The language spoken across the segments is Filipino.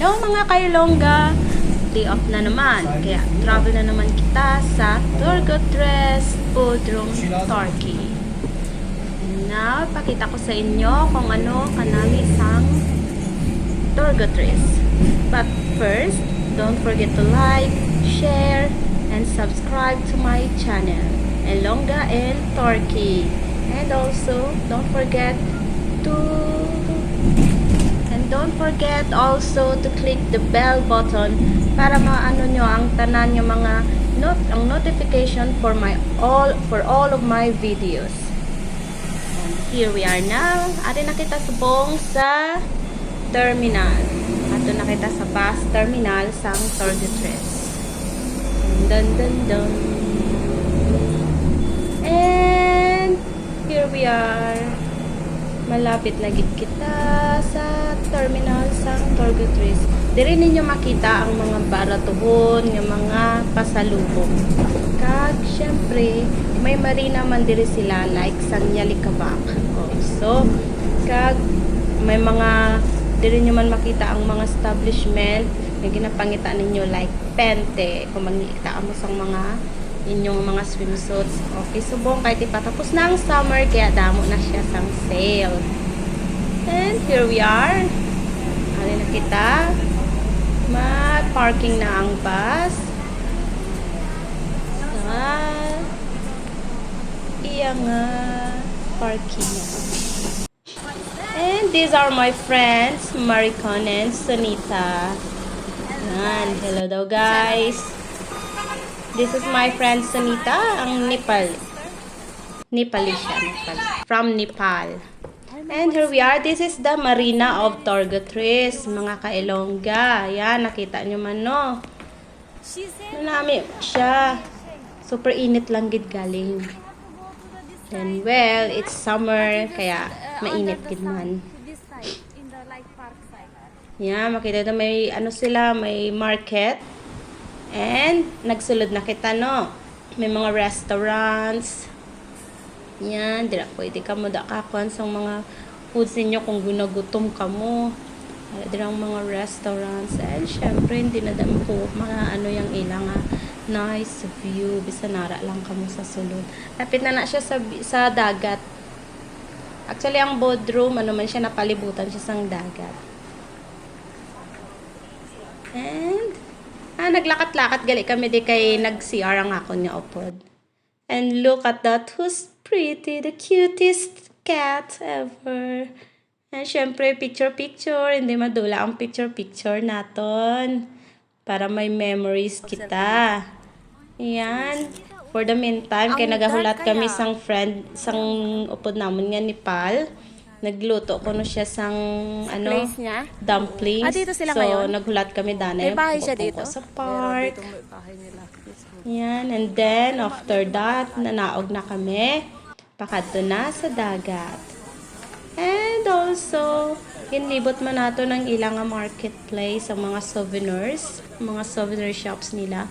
Hello mga kailongga! Day off na naman, kaya travel na naman kita sa Turgotres, Bodrum, Turkey. And now, pakita ko sa inyo kung ano kanami isang Turgotres. But first, don't forget to like, share, and subscribe to my channel, Elonga and Turkey. And also, don't forget also to click the bell button para maano nyo ang tanan yung mga notification for all of my videos. And here we are now. Ate nakita subong sa terminal. Ato nakita sa bus terminal sang Turgotres. Dun dun dun. And here we are. Malapit na gid kita sa terminal sa Turgotres. Diri ninyo makita ang mga baratuhon, yung mga pasalubong. Kag syempre may marina man diri sila like sa Yalikavak. So kag may mga diri nyo man makita ang mga establishment na ginapangita ninyo like Pente kung makita mo sang mga inyong mga swimsuits. Okay, subong kahit ipatapos na ang summer kaya damo na siya sang sale. And here we are. Ano na kita? Mag-parking na ang bus. Sa iyang parking na. And these are my friends, Maricon and Sonita. Yan. Hello daw guys. This is my friend Sonita, ang Nepali siya, from Nepal. And here we are, this is the Marina of Turgotres, mga kailongga. Yan, nakita nyo man, no? Nanami siya. Super init lang gid galing. And well, it's summer, kaya mainit gid man. Yan, makita na may ano sila, may market. And, nagsulod na kita, no? May mga restaurants. Yan, dira pwede ka mo dakakuan sa mga foods ninyo kung gunagutom ka mo. Dira ang mga restaurants. And, syempre, hindi na dami po mga ano yung ilang nice view. Bisa nara lang ka mo sa sulod. Lapit na siya sa dagat. Actually, ang Bodrum, ano man siya, napalibutan siya sa dagat. And, naglakat-lakat gali kami di kay nag-CR ang ako niya upod. And look at that, who's pretty, the cutest cat ever. And syempre, picture-picture, hindi madula ang picture-picture naton. Para may memories kita. Yan. For the meantime, kay nagahulat kami sang friend, sang upod namon nga Nepal. Nagluto ko no siya sang ano, dumplings. Dito sila so, ngayon? naghulat kami dana May bahay siya dito? sa park. Yan. And then, after that, nanaog na kami. Pakadto na sa dagat. And also, kinlibot man nato ng ilang marketplace ang mga souvenirs. Mga souvenir shops nila.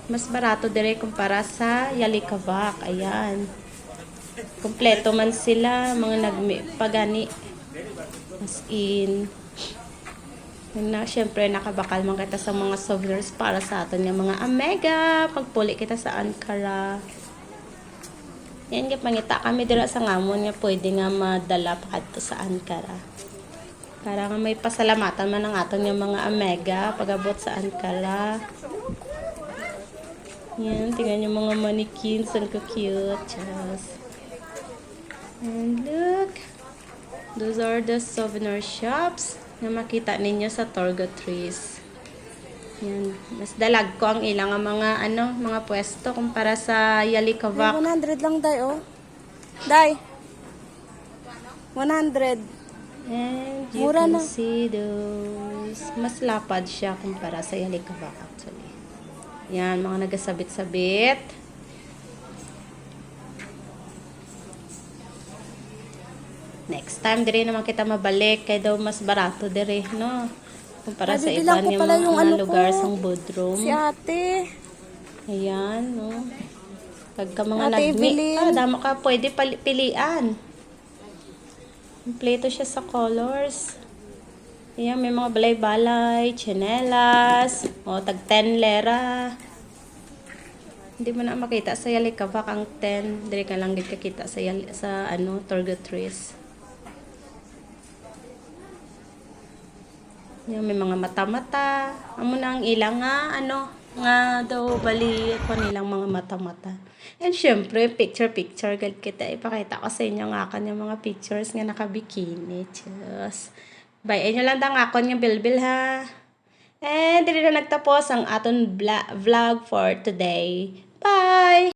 Mas barato dire kumpara sa Yalikavak. Ayan. Kompleto man sila, mga nagpagani. As in, syempre nakabakal man kita sa mga souvenirs para sa atin yung mga Amega. Pagpuli kita sa Ankara. Yan nga pangita kami dira sa ngamon nga pwede nga madala pa kadto sa Ankara. Para nga may pasalamatan man ang aton yung mga Amega pagabot sa Ankara. Yan, tingnan yung mga mannequins, ang cute. Just. And look, those are the souvenir shops na makita ninyo sa Turgotres. Yan, mas dalag ko ang ilang mga mga pwesto kumpara sa Yalikavak. 100 lang, Day, oh. Day. 100. And you Mura can na. see those. Mas lapad siya kumpara sa Yalikavak actually. Yan, mga nagasabit-sabit. Next time, dire naman kita mabalik. Kaya daw mas barato dire, no? Kumpara sa iba niya mga lugar sa Bodrum. Si ate. Ayan, no? Pagka mga Ate nagmi, Evelyn. damo ka pwede pilian. Kompleto siya sa colors. Ayan, may mga balay-balay, tsinelas, o tag 10 lera. Hindi mo na makita sa yali ka ang 10, diri ka lang gid kakita sa sa ano, Torgotries. Yan, may mga mata-mata. Amo na ang ilang nga, ano, nga daw bali ko nilang mga mata-mata. And syempre, picture-picture gad kita. Ipakita ko sa inyo nga kanyang mga pictures nga naka-bikini. Diyos. Bye, inyo lang dang akon nga bilbil ha. And dili na nagtapos ang aton vlog for today. Bye!